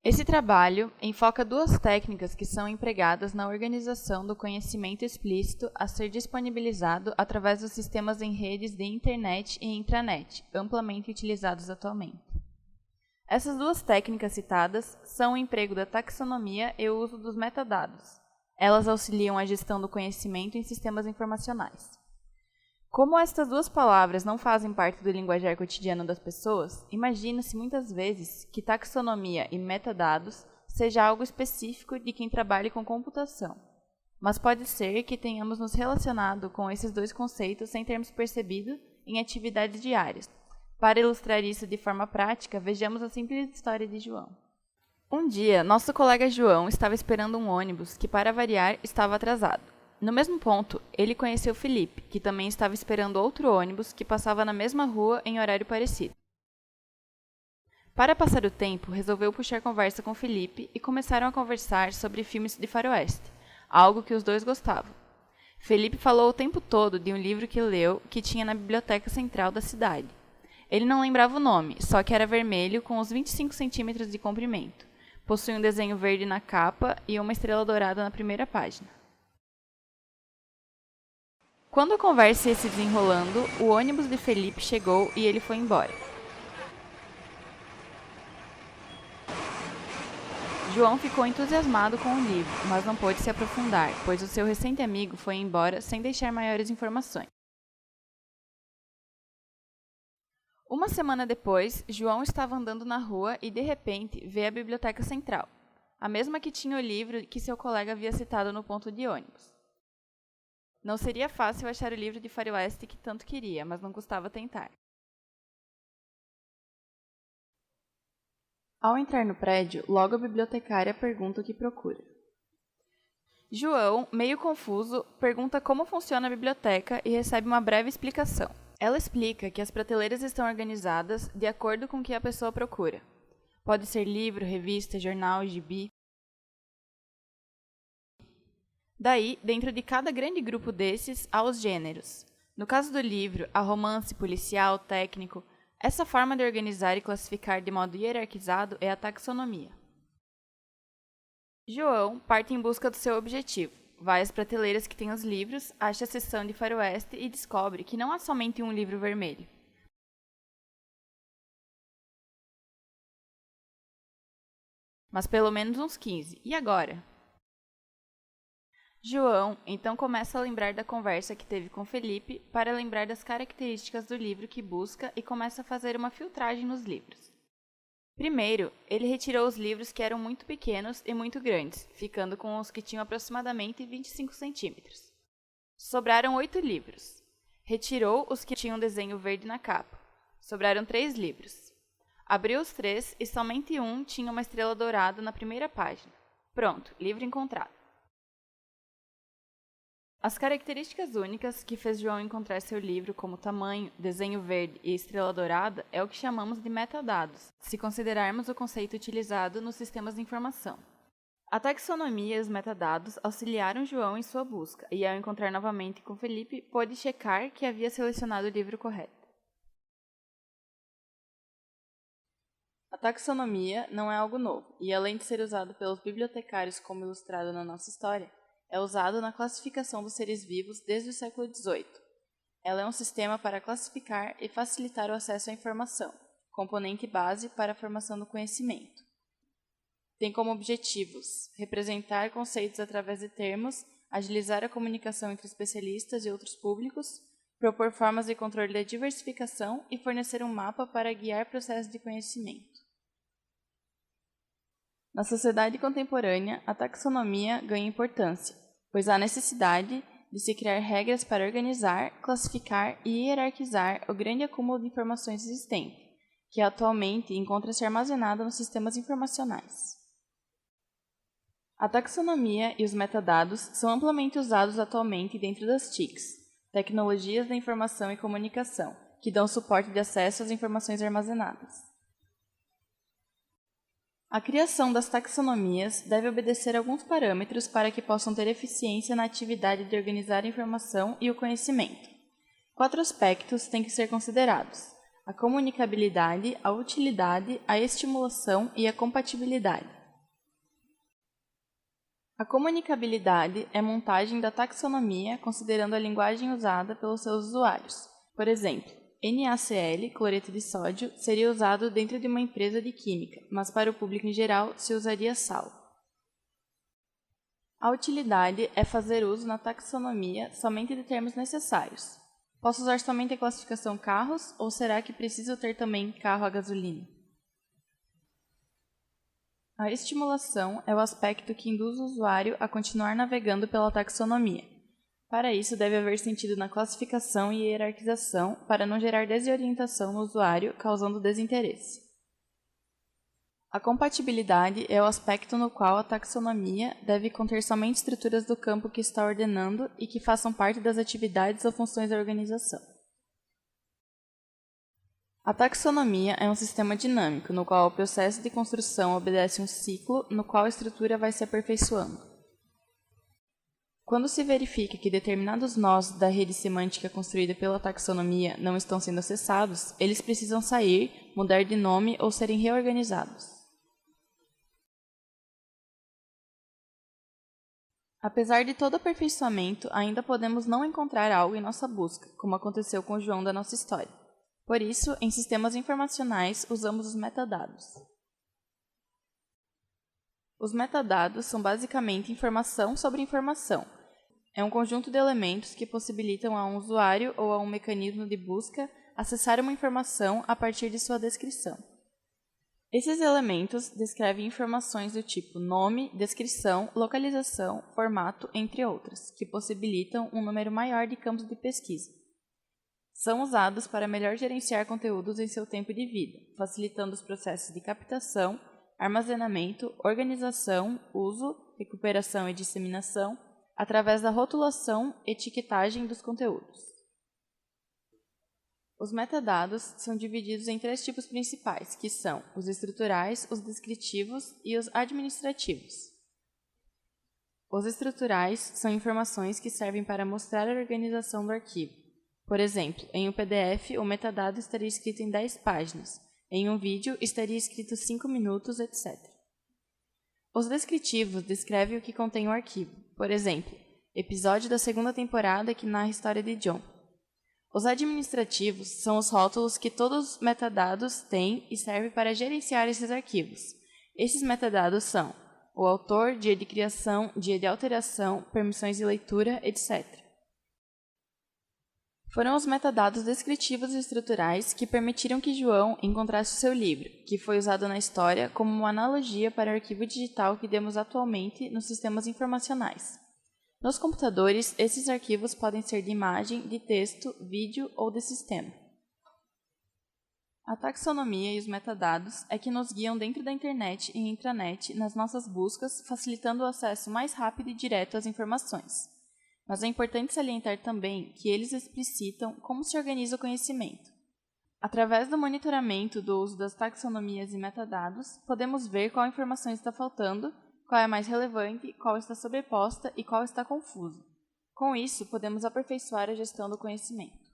Esse trabalho enfoca duas técnicas que são empregadas na organização do conhecimento explícito a ser disponibilizado através dos sistemas em redes de internet e intranet, amplamente utilizados atualmente. Essas duas técnicas citadas são o emprego da taxonomia e o uso dos metadados. Elas auxiliam a gestão do conhecimento em sistemas informacionais. Como estas duas palavras não fazem parte do linguajar cotidiano das pessoas, imagina-se muitas vezes que taxonomia e metadados seja algo específico de quem trabalhe com computação. Mas pode ser que tenhamos nos relacionado com esses dois conceitos sem termos percebido em atividades diárias. Para ilustrar isso de forma prática, vejamos a simples história de João. Um dia, nosso colega João estava esperando um ônibus que, para variar, estava atrasado. No mesmo ponto, ele conheceu Felipe, que também estava esperando outro ônibus que passava na mesma rua em horário parecido. Para passar o tempo, resolveu puxar conversa com Felipe e começaram a conversar sobre filmes de faroeste, algo que os dois gostavam. Felipe falou o tempo todo de um livro que leu que tinha na biblioteca central da cidade. Ele não lembrava o nome, só que era vermelho com uns 25 centímetros de comprimento. Possui um desenho verde na capa e uma estrela dourada na primeira página. Quando a conversa ia se desenrolando, o ônibus de Felipe chegou e ele foi embora. João ficou entusiasmado com o livro, mas não pôde se aprofundar, pois o seu recente amigo foi embora sem deixar maiores informações. Uma semana depois, João estava andando na rua e, de repente, vê a biblioteca central, a mesma que tinha o livro que seu colega havia citado no ponto de ônibus. Não seria fácil achar o livro de faroeste que tanto queria, mas não custava tentar. Ao entrar no prédio, logo a bibliotecária pergunta o que procura. João, meio confuso, pergunta como funciona a biblioteca e recebe uma breve explicação. Ela explica que as prateleiras estão organizadas de acordo com o que a pessoa procura. Pode ser livro, revista, jornal, gibi. Daí, dentro de cada grande grupo desses, há os gêneros. No caso do livro, há romance, policial, técnico. Essa forma de organizar e classificar de modo hierarquizado é a taxonomia. João parte em busca do seu objetivo. Vai às prateleiras que têm os livros, acha a seção de faroeste e descobre que não há somente um livro vermelho. Mas pelo menos uns 15. E agora? João então começa a lembrar da conversa que teve com Felipe para lembrar das características do livro que busca e começa a fazer uma filtragem nos livros. Primeiro, ele retirou os livros que eram muito pequenos e muito grandes, ficando com os que tinham aproximadamente 25 centímetros. Sobraram 8 livros. Retirou os que tinham desenho verde na capa. Sobraram 3 livros. Abriu os 3 e somente um tinha uma estrela dourada na primeira página. Pronto, livro encontrado. As características únicas que fez João encontrar seu livro, como tamanho, desenho verde e estrela dourada, é o que chamamos de metadados, se considerarmos o conceito utilizado nos sistemas de informação. A taxonomia e os metadados auxiliaram João em sua busca, e ao encontrar novamente com Felipe, pôde checar que havia selecionado o livro correto. A taxonomia não é algo novo, e além de ser usado pelos bibliotecários como ilustrado na nossa história, é usado na classificação dos seres vivos desde o século XVIII. Ela é um sistema para classificar e facilitar o acesso à informação, componente base para a formação do conhecimento. Tem como objetivos representar conceitos através de termos, agilizar a comunicação entre especialistas e outros públicos, propor formas de controle da diversificação e fornecer um mapa para guiar processos de conhecimento. Na sociedade contemporânea, a taxonomia ganha importância, pois há necessidade de se criar regras para organizar, classificar e hierarquizar o grande acúmulo de informações existente, que atualmente encontra-se armazenado nos sistemas informacionais. A taxonomia e os metadados são amplamente usados atualmente dentro das TICs, Tecnologias da Informação e Comunicação, que dão suporte de acesso às informações armazenadas. A criação das taxonomias deve obedecer a alguns parâmetros para que possam ter eficiência na atividade de organizar a informação e o conhecimento. 4 aspectos têm que ser considerados: a comunicabilidade, a utilidade, a estimulação e a compatibilidade. A comunicabilidade é a montagem da taxonomia considerando a linguagem usada pelos seus usuários. Por exemplo, NaCl, cloreto de sódio, seria usado dentro de uma empresa de química, mas para o público em geral se usaria sal. A utilidade é fazer uso na taxonomia somente de termos necessários. Posso usar somente a classificação carros ou será que preciso ter também carro a gasolina? A estimulação é o aspecto que induz o usuário a continuar navegando pela taxonomia. Para isso, deve haver sentido na classificação e hierarquização para não gerar desorientação no usuário, causando desinteresse. A compatibilidade é o aspecto no qual a taxonomia deve conter somente estruturas do campo que está ordenando e que façam parte das atividades ou funções da organização. A taxonomia é um sistema dinâmico, no qual o processo de construção obedece um ciclo no qual a estrutura vai se aperfeiçoando. Quando se verifica que determinados nós da rede semântica construída pela taxonomia não estão sendo acessados, eles precisam sair, mudar de nome ou serem reorganizados. Apesar de todo aperfeiçoamento, ainda podemos não encontrar algo em nossa busca, como aconteceu com o João da nossa história. Por isso, em sistemas informacionais, usamos os metadados. Os metadados são basicamente informação sobre informação. É um conjunto de elementos que possibilitam a um usuário ou a um mecanismo de busca acessar uma informação a partir de sua descrição. Esses elementos descrevem informações do tipo nome, descrição, localização, formato, entre outras, que possibilitam um número maior de campos de pesquisa. São usados para melhor gerenciar conteúdos em seu tempo de vida, facilitando os processos de captação, armazenamento, organização, uso, recuperação e disseminação, através da rotulação e etiquetagem dos conteúdos. Os metadados são divididos em 3 tipos principais, que são os estruturais, os descritivos e os administrativos. Os estruturais são informações que servem para mostrar a organização do arquivo. Por exemplo, em um PDF, o metadado estaria escrito em 10 páginas, em um vídeo estaria escrito 5 minutos, etc. Os descritivos descrevem o que contém o arquivo. Por exemplo, episódio da 2ª temporada que narra a história de John. Os administrativos são os rótulos que todos os metadados têm e servem para gerenciar esses arquivos. Esses metadados são o autor, dia de criação, dia de alteração, permissões de leitura, etc. Foram os metadados descritivos e estruturais que permitiram que João encontrasse o seu livro, que foi usado na história como uma analogia para o arquivo digital que temos atualmente nos sistemas informacionais. Nos computadores, esses arquivos podem ser de imagem, de texto, vídeo ou de sistema. A taxonomia e os metadados é que nos guiam dentro da internet e intranet nas nossas buscas, facilitando o acesso mais rápido e direto às informações. Mas é importante salientar também que eles explicitam como se organiza o conhecimento. Através do monitoramento do uso das taxonomias e metadados, podemos ver qual informação está faltando, qual é mais relevante, qual está sobreposta e qual está confusa. Com isso, podemos aperfeiçoar a gestão do conhecimento.